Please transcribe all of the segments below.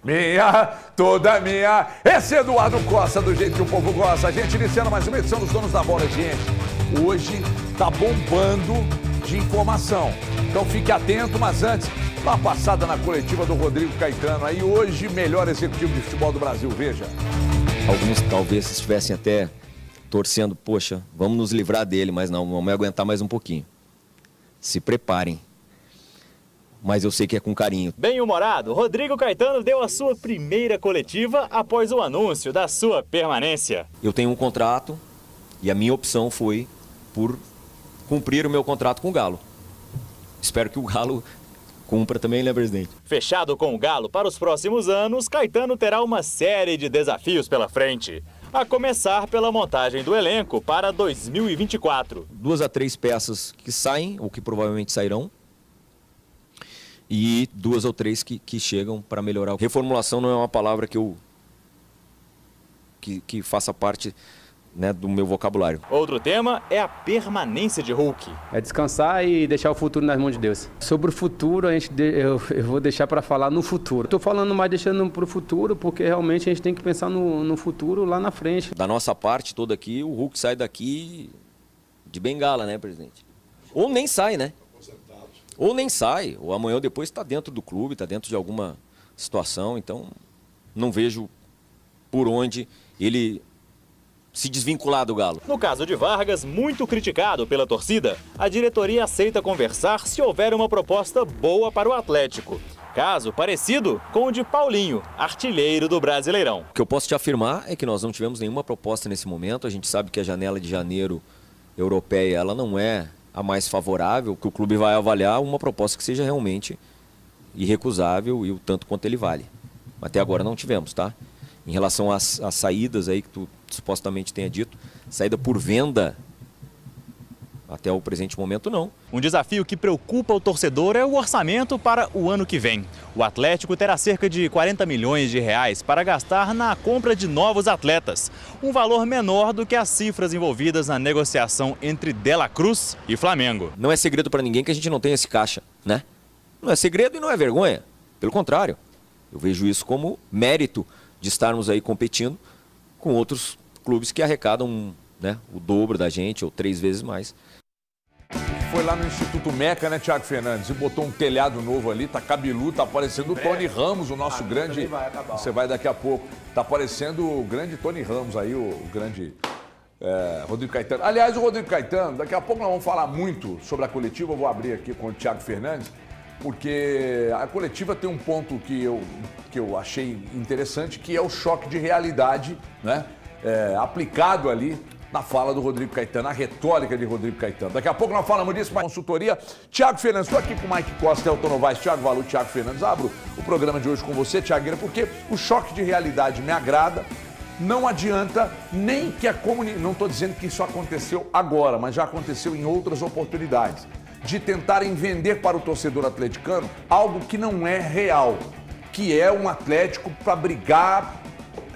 Minha, toda minha. Esse é Eduardo Costa, do jeito que o povo gosta. A gente iniciando mais uma edição dos Donos da Bola, gente. Hoje tá bombando de informação. Então fique atento, mas antes, dá uma passada na coletiva do Rodrigo Caetano. Aí hoje, melhor executivo de futebol do Brasil, veja. Alguns talvez estivessem até torcendo, poxa, vamos nos livrar dele, mas não, vamos aguentar mais um pouquinho. Se preparem. Mas eu sei que é com carinho. Bem-humorado, Rodrigo Caetano deu a sua primeira coletiva após o anúncio da sua permanência. Eu tenho um contrato e a minha opção foi por cumprir o meu contrato com o Galo. Espero que o Galo cumpra também, né, presidente? Fechado com o Galo para os próximos anos, Caetano terá uma série de desafios pela frente. A começar pela montagem do elenco para 2024. 2 a 3 peças que saem, ou que provavelmente sairão. E 2 ou 3 que chegam para melhorar. Reformulação não é uma palavra que faça parte, né, do meu vocabulário. Outro tema é a permanência de Hulk. É descansar e deixar o futuro nas mãos de Deus. Sobre o futuro, eu vou deixar para falar no futuro. Estou falando mais deixando para o futuro, porque realmente a gente tem que pensar no futuro lá na frente. Da nossa parte toda aqui, o Hulk sai daqui de bengala, né, presidente? Ou nem sai, né? Ou nem sai, ou amanhã ou depois está dentro do clube, está dentro de alguma situação, então não vejo por onde ele se desvincular do Galo. No caso de Vargas, muito criticado pela torcida, a diretoria aceita conversar se houver uma proposta boa para o Atlético. Caso parecido com o de Paulinho, artilheiro do Brasileirão. O que eu posso te afirmar é que nós não tivemos nenhuma proposta nesse momento, a gente sabe que a janela de janeiro europeia ela não é a mais favorável, que o clube vai avaliar uma proposta que seja realmente irrecusável e o tanto quanto ele vale. Até agora não tivemos, tá? Em relação às saídas aí que tu supostamente tenha dito, saída por venda, até o presente momento não. Um desafio que preocupa o torcedor é o orçamento para o ano que vem. O Atlético terá cerca de 40 milhões de reais para gastar na compra de novos atletas. Um valor menor do que as cifras envolvidas na negociação entre De La Cruz e Flamengo. Não é segredo para ninguém que a gente não tem esse caixa, né? Não é segredo e não é vergonha. Pelo contrário, eu vejo isso como mérito de estarmos aí competindo com outros clubes que arrecadam, né, o dobro da gente ou 3 vezes mais. Foi lá no Instituto Meca, né, Thiago Fernandes? E botou um telhado novo ali, tá cabeludo, tá parecendo o Tony Ramos, o nosso grande... Você vai daqui a pouco. Tá parecendo o grande Tony Ramos aí, o grande Rodrigo Caetano. Aliás, o Rodrigo Caetano, daqui a pouco nós vamos falar muito sobre a coletiva, eu vou abrir aqui com o Thiago Fernandes, porque a coletiva tem um ponto que eu achei interessante, que é o choque de realidade, né, aplicado ali na fala do Rodrigo Caetano, a retórica de Rodrigo Caetano. Daqui a pouco nós falamos disso, mas consultoria. Thiago Fernandes, estou aqui com o Mike Costa, Elton Novaes, Thiago Valu, Thiago Fernandes. Abro o programa de hoje com você, Thiagueira, porque o choque de realidade me agrada. Não adianta nem que a comunidade... Não estou dizendo que isso aconteceu agora, mas já aconteceu em outras oportunidades. De tentarem vender para o torcedor atleticano algo que não é real, que é um Atlético para brigar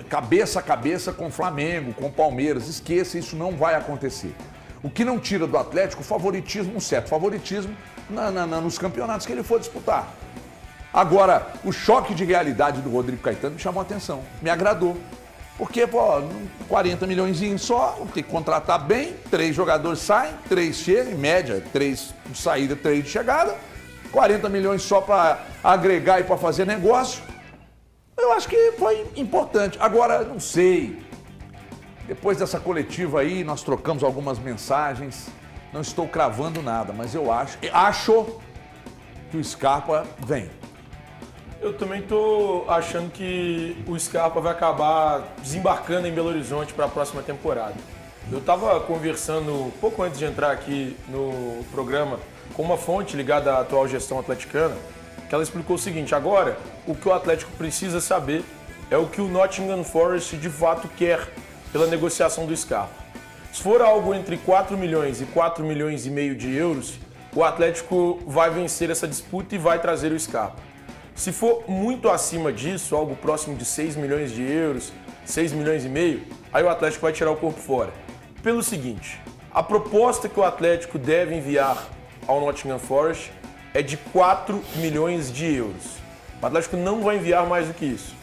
cabeça a cabeça com o Flamengo, com o Palmeiras. Esqueça, isso não vai acontecer. O que não tira do Atlético favoritismo, um certo favoritismo nos campeonatos que ele for disputar. Agora, o choque de realidade do Rodrigo Caetano me chamou a atenção, me agradou. Porque, 40 milhões só, tem que contratar bem, 3 jogadores saem, 3 chegam, em média, 3 de saída, 3 de chegada, 40 milhões só para agregar e para fazer negócio. Eu acho que foi importante. Agora, não sei, depois dessa coletiva aí, nós trocamos algumas mensagens, não estou cravando nada, mas eu acho que o Scarpa vem. Eu também estou achando que o Scarpa vai acabar desembarcando em Belo Horizonte para a próxima temporada. Eu estava conversando pouco antes de entrar aqui no programa com uma fonte ligada à atual gestão atleticana, que ela explicou o seguinte: agora o que o Atlético precisa saber é o que o Nottingham Forest de fato quer pela negociação do Scarpa. Se for algo entre 4 milhões e 4 milhões e meio de euros, o Atlético vai vencer essa disputa e vai trazer o Scarpa. Se for muito acima disso, algo próximo de 6 milhões de euros, 6 milhões e meio, aí o Atlético vai tirar o corpo fora. Pelo seguinte, a proposta que o Atlético deve enviar ao Nottingham Forest é de 4 milhões de euros. O Atlético não vai enviar mais do que isso.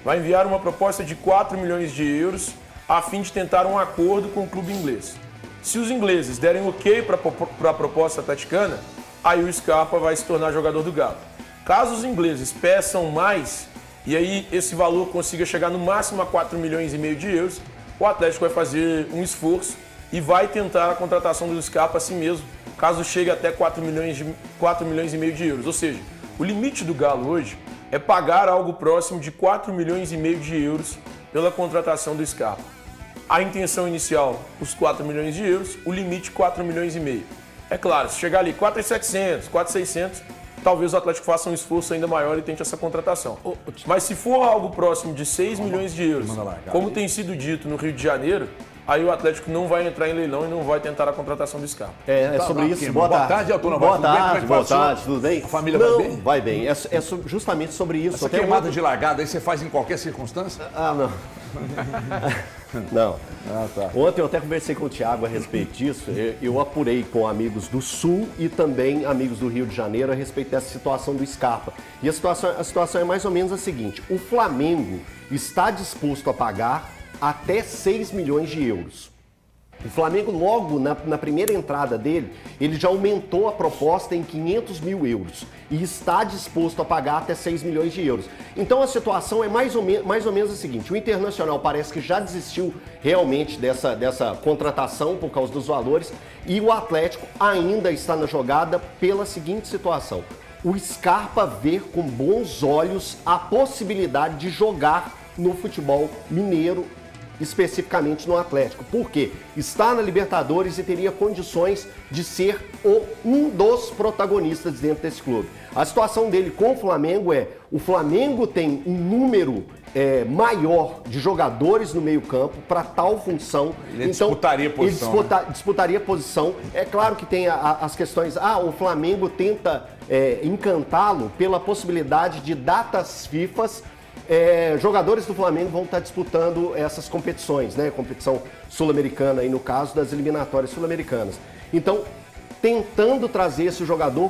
Vai enviar uma proposta de 4 milhões de euros a fim de tentar um acordo com o clube inglês. Se os ingleses derem ok para a proposta atleticana, aí o Scarpa vai se tornar jogador do Galo. Caso os ingleses peçam mais, e aí esse valor consiga chegar no máximo a 4 milhões e meio de euros, o Atlético vai fazer um esforço e vai tentar a contratação do Scarpa assim mesmo, caso chegue até 4 milhões e meio de euros. Ou seja, o limite do Galo hoje é pagar algo próximo de 4 milhões e meio de euros pela contratação do Scarpa. A intenção inicial, os 4 milhões de euros, o limite 4 milhões e meio. É claro, se chegar ali 4.700, 4.600, talvez o Atlético faça um esforço ainda maior e tente essa contratação. Mas se for algo próximo de 6 milhões de euros, como tem sido dito no Rio de Janeiro, aí o Atlético não vai entrar em leilão e não vai tentar a contratação do Scarpa. É sobre isso. Boa tarde, Altona. Boa tarde, tudo bem? A família vai bem? Vai bem. É justamente sobre isso. Essa queimada de largada aí você faz em qualquer circunstância? Não. Não. Tá. Ontem eu até conversei com o Thiago a respeito disso. Eu apurei com amigos do Sul e também amigos do Rio de Janeiro a respeito dessa situação do Scarpa. E a situação é mais ou menos a seguinte. O Flamengo está disposto a pagar até 6 milhões de euros. O Flamengo, logo na primeira entrada dele, ele já aumentou a proposta em 500 mil euros e está disposto a pagar até 6 milhões de euros. Então a situação é mais ou menos a seguinte: o Internacional parece que já desistiu realmente dessa contratação por causa dos valores e o Atlético ainda está na jogada pela seguinte situação. O Scarpa vê com bons olhos a possibilidade de jogar no futebol mineiro, especificamente no Atlético. Por quê? Está na Libertadores e teria condições de ser um dos protagonistas dentro desse clube. A situação dele com o Flamengo o Flamengo tem um número maior de jogadores no meio-campo para tal função. Ele disputaria posição. Ele disputaria posição. É claro que tem as questões. O Flamengo tenta encantá-lo pela possibilidade de datas FIFAs. Jogadores do Flamengo vão estar disputando essas competições, né? Competição sul-americana e no caso das eliminatórias sul-americanas. Então, tentando trazer esse jogador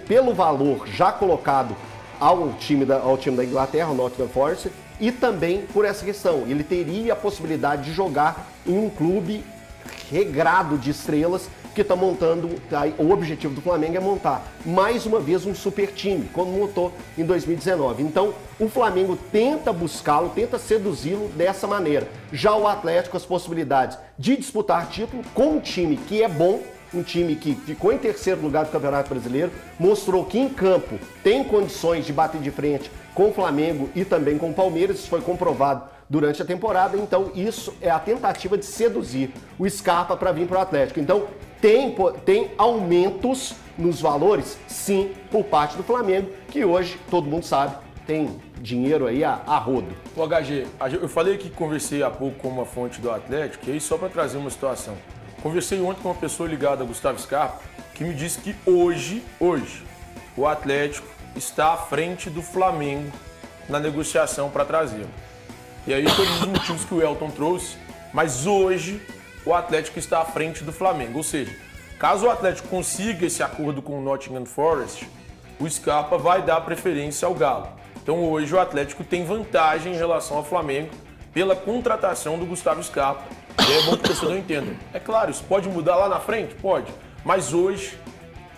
pelo valor já colocado ao time da Inglaterra, o Nottingham Forest, e também por essa questão. Ele teria a possibilidade de jogar em um clube regrado de estrelas que está montando. O objetivo do Flamengo é montar mais uma vez um super time, como montou em 2019. Então, o Flamengo tenta buscá-lo, tenta seduzi-lo dessa maneira. Já o Atlético, as possibilidades de disputar título com um time que é bom, um time que ficou em terceiro lugar do Campeonato Brasileiro, mostrou que em campo tem condições de bater de frente com o Flamengo e também com o Palmeiras. Isso foi comprovado durante a temporada. Então, isso é a tentativa de seduzir o Scarpa para vir para o Atlético. Então, tem aumentos nos valores, sim, por parte do Flamengo, que hoje, todo mundo sabe, tem dinheiro aí a rodo. O HG, eu falei que conversei há pouco com uma fonte do Atlético, e aí só para trazer uma situação. Conversei ontem com uma pessoa ligada a Gustavo Scarpa, que me disse que hoje, o Atlético está à frente do Flamengo na negociação para trazê-lo. E aí todos os motivos que o Elton trouxe, mas hoje o Atlético está à frente do Flamengo. Ou seja, caso o Atlético consiga esse acordo com o Nottingham Forest, o Scarpa vai dar preferência ao Galo. Então hoje o Atlético tem vantagem em relação ao Flamengo pela contratação do Gustavo Scarpa. E é bom que o torcedor entenda. É claro, isso pode mudar lá na frente? Pode. Mas hoje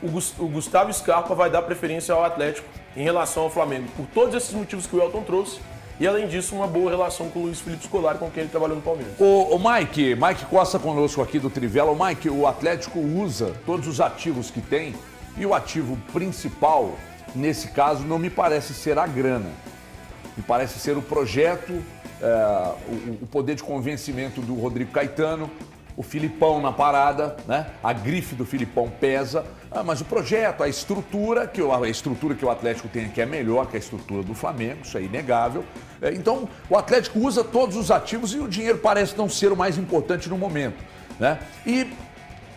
o Gustavo Scarpa vai dar preferência ao Atlético em relação ao Flamengo. Por todos esses motivos que o Elton trouxe. E, além disso, uma boa relação com o Luiz Felipe Scolari, com quem ele trabalhou no Palmeiras. O Mike Costa conosco aqui do Trivela. O Mike, o Atlético usa todos os ativos que tem e o ativo principal, nesse caso, não me parece ser a grana. Me parece ser o projeto, o poder de convencimento do Rodrigo Caetano, o Filipão na parada, né? A grife do Filipão pesa, mas o projeto, a estrutura que o Atlético tem aqui é melhor que a estrutura do Flamengo, isso é inegável. Então, o Atlético usa todos os ativos e o dinheiro parece não ser o mais importante no momento, né? E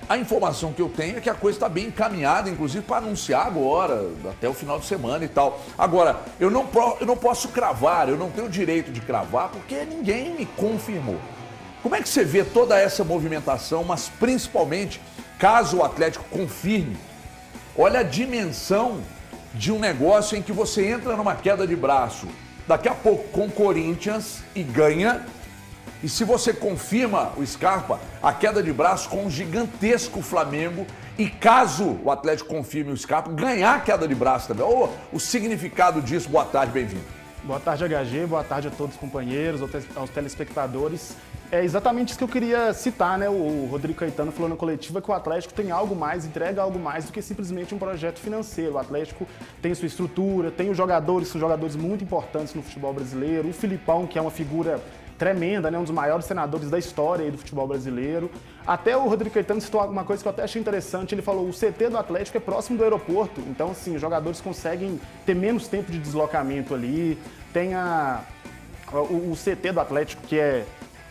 a informação que eu tenho é que a coisa está bem encaminhada, inclusive para anunciar agora, até o final de semana e tal. Agora, eu não posso cravar, eu não tenho o direito de cravar, porque ninguém me confirmou. Como é que você vê toda essa movimentação, mas principalmente caso o Atlético confirme? Olha a dimensão de um negócio em que você entra numa queda de braço, daqui a pouco com o Corinthians e ganha. E se você confirma o Scarpa, a queda de braço com um gigantesco Flamengo. E caso o Atlético confirme o Scarpa, ganhar a queda de braço também. Ou o significado disso. Boa tarde, bem-vindo. Boa tarde, HG. Boa tarde a todos os companheiros, aos telespectadores. É exatamente isso que eu queria citar, né? O Rodrigo Caetano falou na coletiva que o Atlético tem algo mais, entrega algo mais do que simplesmente um projeto financeiro. O Atlético tem sua estrutura, tem os jogadores, são jogadores muito importantes no futebol brasileiro. O Filipão, que é uma figura tremenda, né? Um dos maiores treinadores da história aí do futebol brasileiro. Até o Rodrigo Caetano citou uma coisa que eu até achei interessante, ele falou, o CT do Atlético é próximo do aeroporto, então assim, os jogadores conseguem ter menos tempo de deslocamento ali, tem o CT do Atlético que é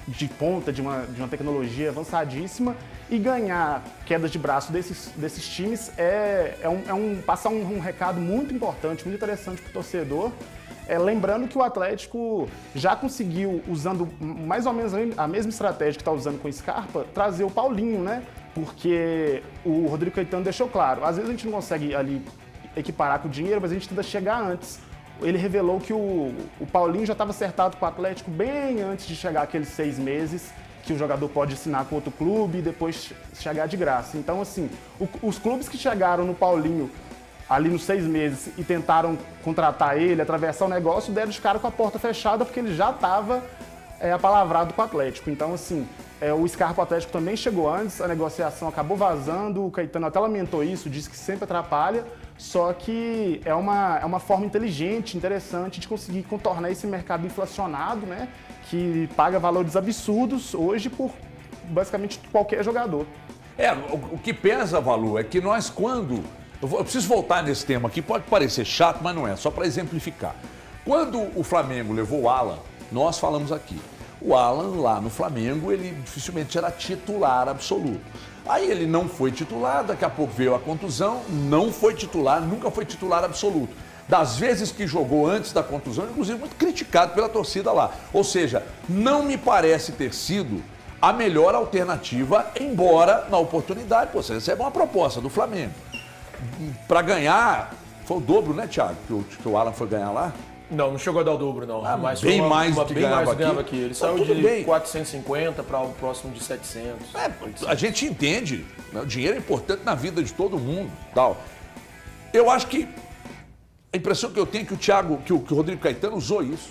de ponta, de uma tecnologia avançadíssima, e ganhar quedas de braço desses times passar um recado muito importante, muito interessante para o torcedor. Lembrando que o Atlético já conseguiu, usando mais ou menos a mesma estratégia que está usando com o Scarpa, trazer o Paulinho, né? Porque o Rodrigo Caetano deixou claro, às vezes a gente não consegue ali equiparar com o dinheiro, mas a gente tenta chegar antes. Ele revelou que o Paulinho já estava acertado com o Atlético bem antes de chegar aqueles 6 meses, que o jogador pode assinar com outro clube e depois chegar de graça. Então, assim, os clubes que chegaram no Paulinho ali nos 6 meses e tentaram contratar ele, atravessar o negócio, deram de cara com a porta fechada porque ele já estava apalavrado com o Atlético. Então, assim, o Scarpa Atlético também chegou antes, a negociação acabou vazando, o Caetano até lamentou isso, disse que sempre atrapalha, só que é uma forma inteligente, interessante de conseguir contornar esse mercado inflacionado, né, que paga valores absurdos hoje por basicamente qualquer jogador. O que pesa, Valu, é que nós quando... Eu preciso voltar nesse tema aqui, pode parecer chato, mas não é, só para exemplificar. Quando o Flamengo levou o Alan, nós falamos aqui. O Alan, lá no Flamengo, ele dificilmente era titular absoluto. Aí ele não foi titular, daqui a pouco veio a contusão, não foi titular, nunca foi titular absoluto. Das vezes que jogou antes da contusão, inclusive muito criticado pela torcida lá. Ou seja, não me parece ter sido a melhor alternativa, embora na oportunidade, você recebe uma proposta do Flamengo. Para ganhar, foi o dobro, né, Thiago? Que o Alan foi ganhar lá? Não chegou a dar o dobro, não. Mas bem mais do que ganhava aqui. Ele saiu de 450 para o próximo de 700. A gente entende, né? O dinheiro é importante na vida de todo mundo. Tal. Eu acho que a impressão que eu tenho é que o Thiago, que o Rodrigo Caetano usou isso.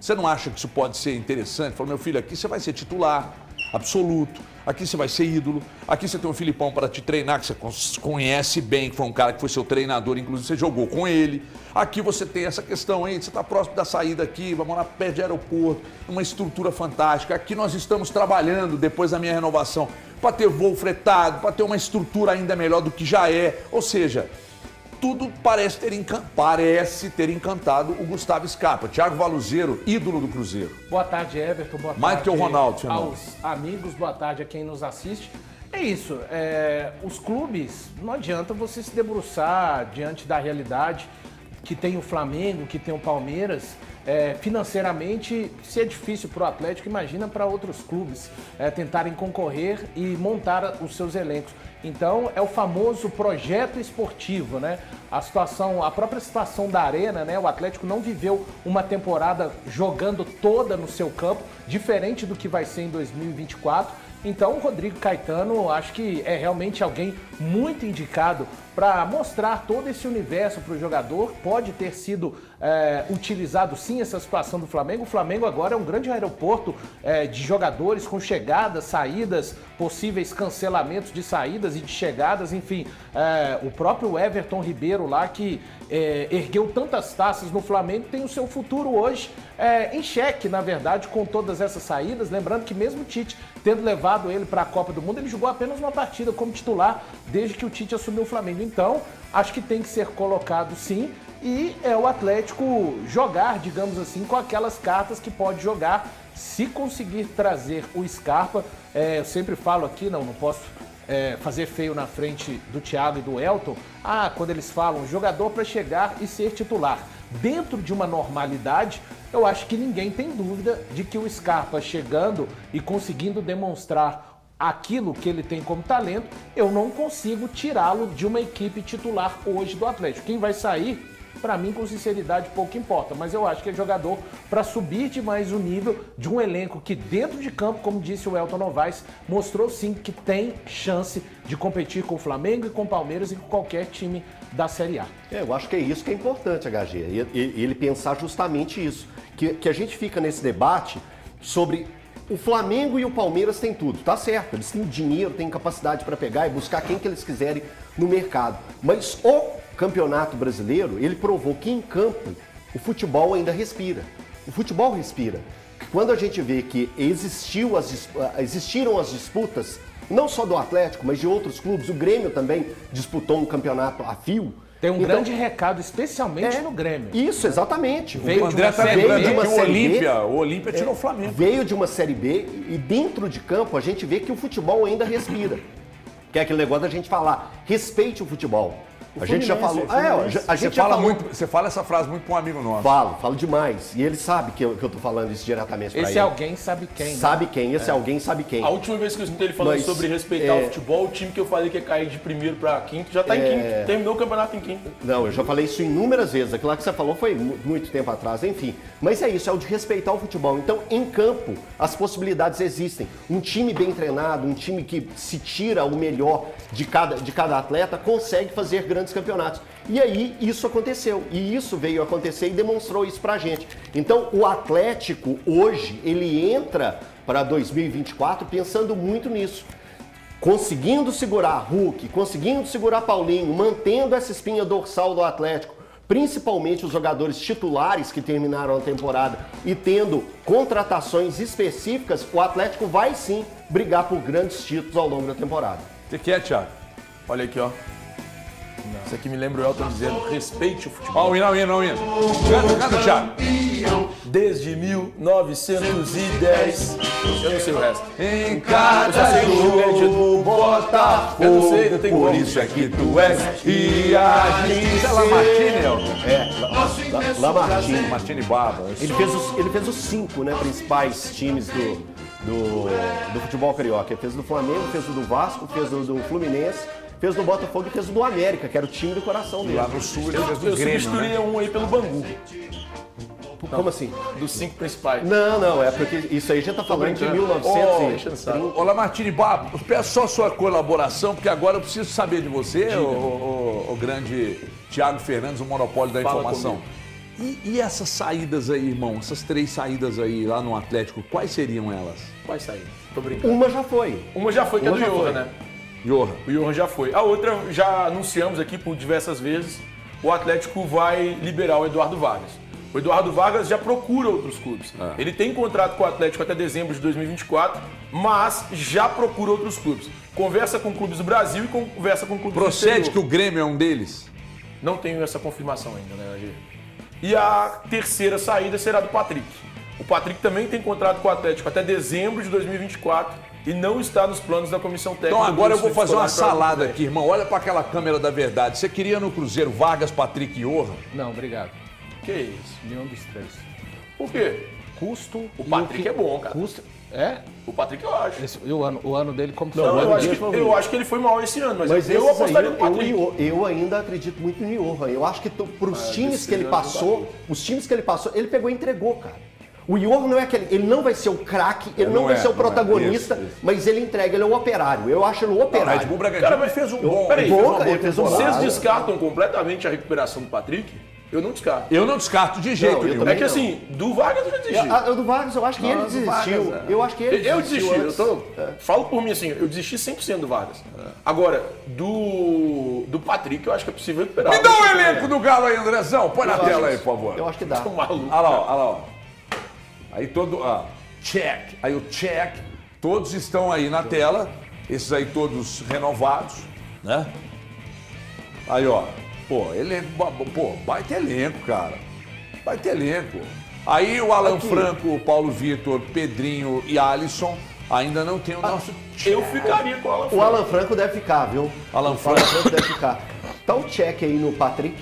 Você não acha que isso pode ser interessante? Falou, meu filho, aqui você vai ser titular absoluto, aqui você vai ser ídolo, aqui você tem um Filipão para te treinar, que você conhece bem, que foi um cara que foi seu treinador, inclusive você jogou com ele. Aqui você tem essa questão aí, você está próximo da saída aqui, vai morar perto de aeroporto, uma estrutura fantástica. Aqui nós estamos trabalhando, depois da minha renovação, para ter voo fretado, para ter uma estrutura ainda melhor do que já é. Ou seja, tudo parece ter encantado o Gustavo Scarpa. Thiago Valuzeiro, ídolo do Cruzeiro. Boa tarde, Everton. Boa tarde mais que o Ronaldo, aos amigos. Boa tarde a quem nos assiste. É isso. Os clubes, não adianta você se debruçar diante da realidade que tem o Flamengo, que tem o Palmeiras. Financeiramente, se é difícil para o Atlético, imagina para outros clubes tentarem concorrer e montar os seus elencos. Então, é o famoso projeto esportivo, né? A própria situação da Arena, né? O Atlético não viveu uma temporada jogando toda no seu campo, diferente do que vai ser em 2024. Então, o Rodrigo Caetano, acho que é realmente alguém muito indicado para mostrar todo esse universo para o jogador. Pode ter sido utilizado, sim, essa situação do Flamengo. O Flamengo agora é um grande aeroporto de jogadores com chegadas, saídas, possíveis cancelamentos de saídas e de chegadas. Enfim, o próprio Everton Ribeiro lá, que ergueu tantas taças no Flamengo, tem o seu futuro hoje em xeque, na verdade, com todas essas saídas. Lembrando que mesmo o Tite tendo levado ele para a Copa do Mundo, ele jogou apenas uma partida como titular desde que o Tite assumiu o Flamengo. Então, acho que tem que ser colocado sim, e é o Atlético jogar, digamos assim, com aquelas cartas que pode jogar se conseguir trazer o Scarpa. Eu sempre falo aqui, não posso fazer feio na frente do Thiago e do Elton, quando eles falam jogador para chegar e ser titular. Dentro de uma normalidade, eu acho que ninguém tem dúvida de que o Scarpa chegando e conseguindo demonstrar aquilo que ele tem como talento, eu não consigo tirá-lo de uma equipe titular hoje do Atlético. Quem vai sair, para mim, com sinceridade, pouco importa. Mas eu acho que é jogador para subir demais o nível de um elenco que dentro de campo, como disse o Elton Novaes, mostrou sim que tem chance de competir com o Flamengo e com o Palmeiras e com qualquer time da Série A. Eu acho que é isso que é importante, HG. E ele pensar justamente isso. Que a gente fica nesse debate sobre o Flamengo e o Palmeiras têm tudo. Tá certo, eles têm dinheiro, têm capacidade para pegar e buscar quem que eles quiserem no mercado. Mas o Campeonato Brasileiro, ele provou que em campo o futebol ainda respira. O futebol respira. Quando a gente vê que existiram as disputas, não só do Atlético, mas de outros clubes, o Grêmio também disputou um campeonato a fio. Tem um grande recado, especialmente no Grêmio. Isso, exatamente. O André está lembrando que o Olímpia tirou o Flamengo. Veio de uma Série B e dentro de campo a gente vê que o futebol ainda respira. Que é aquele negócio da gente falar, respeite o futebol. A gente já falou. A gente já falou. Você fala essa frase muito para um amigo nosso. Falo demais. E ele sabe que eu tô falando isso diretamente pra ele. Esse alguém sabe quem, né? Sabe quem, esse alguém sabe quem. A última vez que eu escutei ele falando sobre respeitar o futebol, o time que eu falei que ia cair de primeiro para quinto, já tá em quinto. Terminou o campeonato em quinto. Não, eu já falei isso inúmeras vezes. Aquilo lá que você falou foi muito tempo atrás, enfim. Mas é isso, é o de respeitar o futebol. Então, em campo, as possibilidades existem. Um time bem treinado, um time que se tira o melhor de cada atleta, consegue fazer grandes campeonatos. E aí, isso aconteceu. E isso veio acontecer e demonstrou isso pra gente. Então, o Atlético, hoje, ele entra para 2024 pensando muito nisso. Conseguindo segurar Hulk, conseguindo segurar Paulinho, mantendo essa espinha dorsal do Atlético, principalmente os jogadores titulares que terminaram a temporada e tendo contratações específicas, o Atlético vai sim brigar por grandes títulos ao longo da temporada. O que é, Thiago? Olha aqui, ó. Isso aqui me lembra o Elton dizendo, respeite o futebol. Ó, o hino. Canta, Thiago. Desde 1910. Eu não sei o resto. Em cada jogo, Botafogo. Eu não sei, não tem por como. isso é que tu és e a gente. É Lamartine, Elton? Lamartine. Martini Barba. Ele fez os 5 principais times do futebol carioca. Ele fez do Flamengo, fez o do Vasco, fez o do Fluminense, fez do Botafogo e fez o do América, que era o time do coração dele. Lá no sul ele fez do Eu Grêmio, substituiria um aí pelo Bangu. Como assim? Dos 5 principais. Não, é porque isso aí a gente tá falando de 1930. Ô Lamartine Barba, eu peço só sua colaboração, porque agora eu preciso saber de você, o grande Thiago Fernandes, o monopólio da informação. E essas saídas aí, irmão, essas 3 saídas aí lá no Atlético, quais seriam elas? Quais saídas? Tô brincando. Uma já foi. Uma já foi, que é do Johan, né? Johan. O Johan já foi. A outra, já anunciamos aqui por diversas vezes, o Atlético vai liberar o Eduardo Vargas. O Eduardo Vargas já procura outros clubes. Ele tem contrato com o Atlético até dezembro de 2024, mas já procura outros clubes. Conversa com clubes do Brasil e conversa com clubes do exterior. Procede que o Grêmio é um deles? Não tenho essa confirmação ainda, né, AG? E a terceira saída será do Patrick. O Patrick também tem contrato com o Atlético até dezembro de 2024 e não está nos planos da comissão técnica. Então agora eu vou fazer uma salada aqui, irmão. Olha para aquela câmera da verdade. Você queria no Cruzeiro Vargas, Patrick e Johan? Não, obrigado. Que isso? Nenhum dos 3. Por quê? Custo. O Patrick é bom, cara. Custo. É? O Patrick eu acho. E o ano dele como foi? Não, eu acho que ele foi mal esse ano, mas eu apostaria no Patrick. Eu ainda acredito muito no Johan. Eu acho que para os times que ele passou, ele pegou e entregou, cara. O Johan não é aquele, ele não vai ser o craque, ele não vai ser o protagonista, mas ele entrega, ele é o operário. Eu acho ele o operário. Red Bull Bragantino fez um bom. Peraí, ele fez um bom. Vocês descartam completamente a recuperação do Patrick? Eu não descarto. Eu não descarto de jeito nenhum. É que assim, do Vargas eu já desisti. Do Vargas, eu acho que ele desistiu. Eu acho que ele desistiu. Eu desisti. Falo por mim assim, eu desisti 100% do Vargas. Agora, do Patrick, eu acho que é possível recuperar. Me dá o elenco do Galo aí, Andrezão. Põe na tela aí, por favor. Eu acho que dá. Tô maluco. Olha lá. Aí todo. Check. Aí o check. Todos estão aí na tela. Esses aí todos renovados, né? Aí, ó. Pô, elenco. Pô, baita elenco, cara. Baita elenco. Aí o Alan Franco, o Paulo Vitor, Pedrinho e Alisson ainda não tem o nosso. Eu ficaria com o Alan Franco. O Alan Franco deve ficar, viu? Alan O Alan Franco deve ficar. Tá um check aí no Patrick.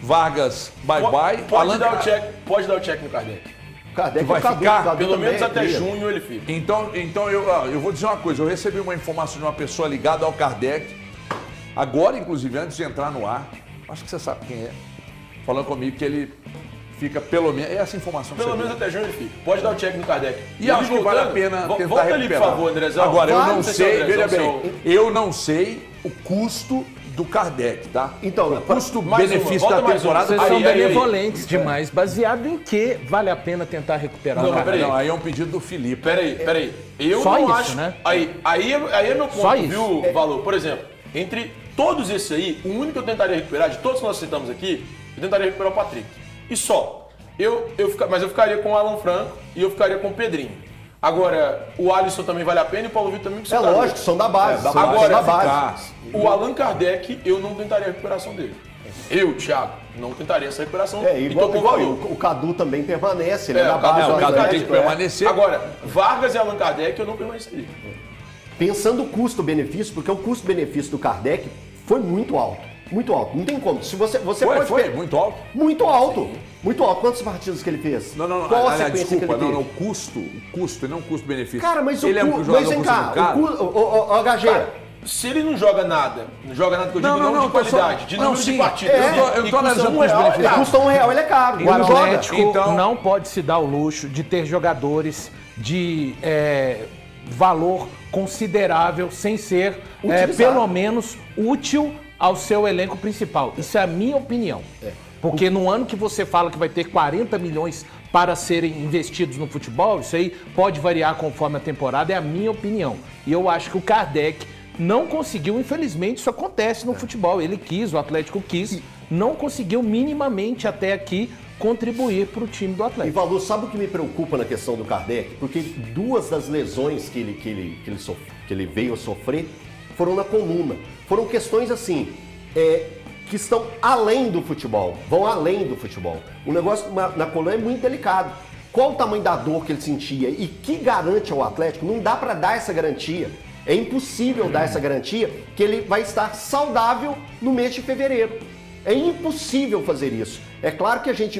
Vargas, bye. Pode dar o check no Kardec. Kardec vai é o Cadu, ficar? o Cadu Pelo também menos é até cria. junho ele fica. Então eu vou dizer uma coisa, eu recebi uma informação de uma pessoa ligada ao Kardec, agora, inclusive, antes de entrar no ar, acho que você sabe quem é, falando comigo que ele fica pelo menos, é essa informação que Pelo você menos deu. até junho ele fica. Pode dar o check no Kardec. E acho que vale a pena tentar volta ali, recuperar. por favor, Andrezão. Agora, eu Claro, não se sei, o veja Andrezão, bem, eu não sei o custo do Kardec, tá? Então, o mais custo-benefício uma, da volta mais uma. temporada... Vocês Aí, são aí. benevolentes demais. Baseado em que vale a pena tentar recuperar Não, o mas Kardec? peraí. Não, aí é um pedido do Felipe. Peraí. Eu Só não isso, acho. né? Aí é meu ponto, Só isso. viu, Valor? Por exemplo, entre todos esses aí, o único que eu tentaria recuperar, de todos que nós citamos aqui, eu tentaria recuperar o Patrick. E só. Mas eu ficaria com o Alan Franco e eu ficaria com o Pedrinho. Agora, o Alisson também vale a pena e o Paulo Vitor também É lógico, são da base. são Agora, da base. o Allan Kardec, eu não tentaria a recuperação dele. Eu, Thiago, não tentaria essa recuperação. É, igual, Então, igual Valor. o Cadu também permanece, ele é É, da o Cadu- base. o do Cadu Atlético, tem que permanecer. Agora, Vargas e Allan Kardec, eu não permaneceria. Pensando o custo-benefício, porque o custo-benefício do Kardec foi muito alto. Muito alto. Não tem como. Se você pode Foi ver- muito alto? Muito alto. Muito alto. Quantas partidas que ele fez? Não, Qual a aliás, sequência desculpa, que ele não, teve? o custo e não o custo-benefício. Cara, mas ele é um jogador mas vem cá, caro. o HG. Cara, se ele não joga nada que eu digo não, de qualidade, de número de partidas, eu tô analisando R$1, custo-benefício. Ele custa R$1, ele é caro. O Ele não joga. Atlético Então- não pode se dar o luxo de ter jogadores de valor considerável sem ser Utilizado. pelo menos útil ao seu elenco principal. Isso é a minha opinião. Porque no ano que você fala que vai ter 40 milhões para serem investidos no futebol, isso aí pode variar conforme a temporada, é a minha opinião. E eu acho que o Kardec não conseguiu, infelizmente, isso acontece no futebol. Ele quis, o Atlético quis, não conseguiu minimamente até aqui contribuir para o time do E Atlético. Valor, sabe o que me preocupa na questão do Kardec? Porque duas das lesões que ele veio a sofrer foram na coluna. Foram questões assim, que estão além do futebol, vão além do futebol. O negócio na coluna é muito delicado. Qual o tamanho da dor que ele sentia e que garante ao Atlético? Não dá para dar essa garantia. É impossível dar essa garantia que ele vai estar saudável no mês de fevereiro. É impossível fazer isso. É claro que a gente,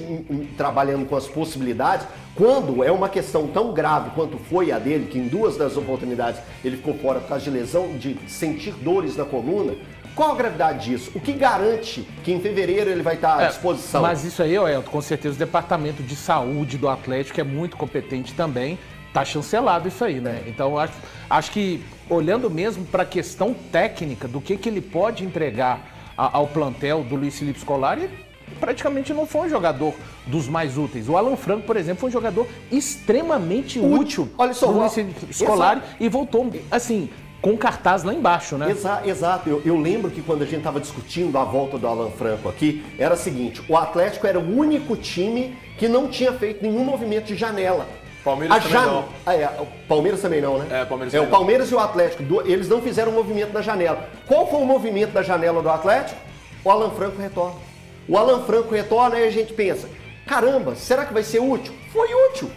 trabalhando com as possibilidades, quando é uma questão tão grave quanto foi a dele, que em duas das oportunidades ele ficou fora por causa de lesão, de sentir dores na coluna, qual a gravidade disso? O que garante que em fevereiro ele vai estar à disposição? Mas isso aí, Elton, com certeza o Departamento de Saúde do Atlético é muito competente também. Tá chancelado isso aí, né? Então acho que olhando mesmo para a questão técnica do que ele pode entregar ao plantel do Luiz Felipe Scolari, praticamente não foi um jogador dos mais úteis. O Alan Franco, por exemplo, foi um jogador extremamente útil Olha só, pro Luiz Felipe Scolari e voltou, assim, com cartaz lá embaixo, né? Exato. Eu lembro que quando a gente estava discutindo a volta do Alan Franco aqui, era o seguinte, o Atlético era o único time que não tinha feito nenhum movimento de janela. Palmeiras também não. O Palmeiras também não, né? Palmeiras o também não. Palmeiras e o Atlético, eles não fizeram movimento da janela. Qual foi o movimento da janela do Atlético? O Alan Franco retorna. O Alan Franco retorna e a gente pensa, caramba, será que vai ser útil? Foi útil.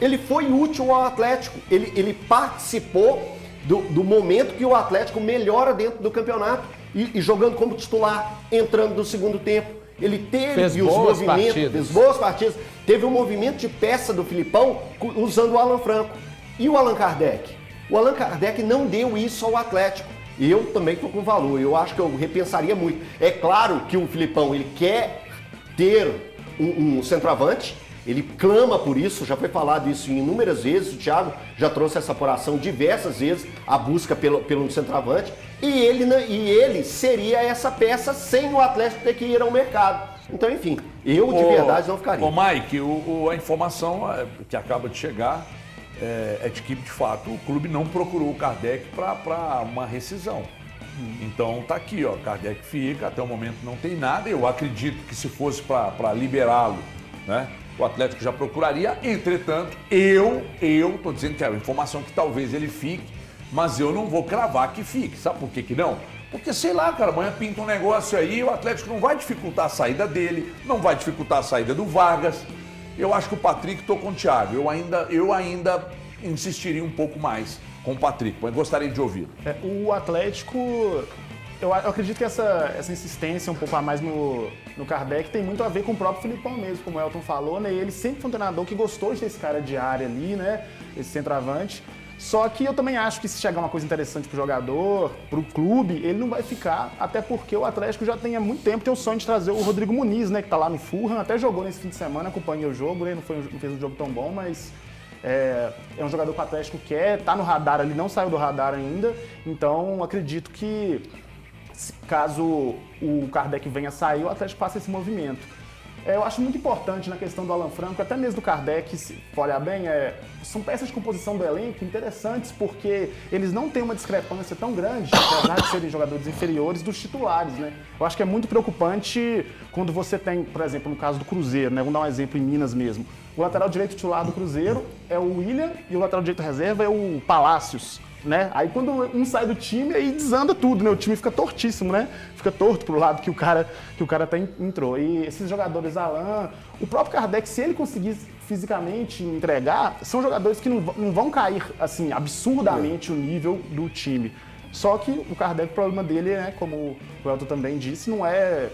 Ele foi útil ao Atlético. Ele participou do momento que o Atlético melhora dentro do campeonato e jogando como titular, entrando no segundo tempo. Ele teve os movimentos, fez boas partidas. Teve um movimento de peça do Filipão usando o Alan Franco. E o Allan Kardec? O Allan Kardec não deu isso ao Atlético. E eu também estou com valor. Eu acho que eu repensaria muito. É claro que o Filipão ele quer ter um centroavante. Ele clama por isso, já foi falado isso inúmeras vezes, o Thiago já trouxe essa apuração diversas vezes, a busca pelo centroavante, e ele seria essa peça sem o Atlético ter que ir ao mercado. Então, enfim, eu de verdade não ficaria. Ô Mike, a informação que acaba de chegar é de que, de fato, o clube não procurou o Kardec para uma rescisão. Então tá aqui, ó, Kardec fica, até o momento não tem nada, eu acredito que se fosse para liberá-lo, né? O Atlético já procuraria, entretanto, eu tô dizendo que é uma informação que talvez ele fique, mas eu não vou cravar que fique. Sabe por que não? Porque, sei lá, cara, amanhã pinta um negócio aí, o Atlético não vai dificultar a saída dele, não vai dificultar a saída do Vargas. Eu acho que o Patrick, tô com o Thiago, eu ainda insistiria um pouco mais com o Patrick, mas gostaria de ouvir. O Atlético eu acredito que essa insistência um pouco a mais no Kardec tem muito a ver com o próprio Filipão mesmo, como o Elton falou, né? Ele sempre foi um treinador que gostou de ter esse cara de área ali, né? Esse centroavante. Só que eu também acho que se chegar uma coisa interessante pro jogador, pro clube, ele não vai ficar, até porque o Atlético já tem há muito tempo tem o sonho de trazer o Rodrigo Muniz, né? Que tá lá no Fulham, até jogou nesse fim de semana, acompanhei o jogo, né? Não fez um jogo tão bom, mas é um jogador que o Atlético quer, tá no radar ali, não saiu do radar ainda, então acredito que caso o Kardec venha sair, o Atlético faça esse movimento. Eu acho muito importante na questão do Alan Franco, até mesmo do Kardec, se olhar bem, são peças de composição do elenco interessantes porque eles não têm uma discrepância tão grande, apesar de serem jogadores inferiores, dos titulares, né? Eu acho que é muito preocupante quando você tem, por exemplo, no caso do Cruzeiro, né? Vamos dar um exemplo em Minas mesmo. O lateral direito titular do Cruzeiro é o William e o lateral direito reserva é o Palácios. Né? Aí quando um sai do time, aí desanda tudo, né? O time fica tortíssimo, né? Fica torto pro lado que o cara entrou. E esses jogadores, Alan, o próprio Kardec, se ele conseguir fisicamente entregar, são jogadores que não vão cair, assim, absurdamente o nível do time. Só que o Kardec, o problema dele, né, como o Elton também disse, não é...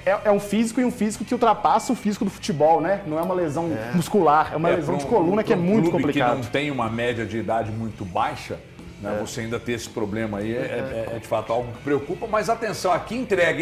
É um físico e um físico que ultrapassa o físico do futebol, né? Não é uma lesão muscular, é uma lesão de coluna que é muito complicado. Que não tem uma média de idade muito baixa, né? Você ainda ter esse problema aí é de fato algo que preocupa, mas atenção, aqui entrega, hein?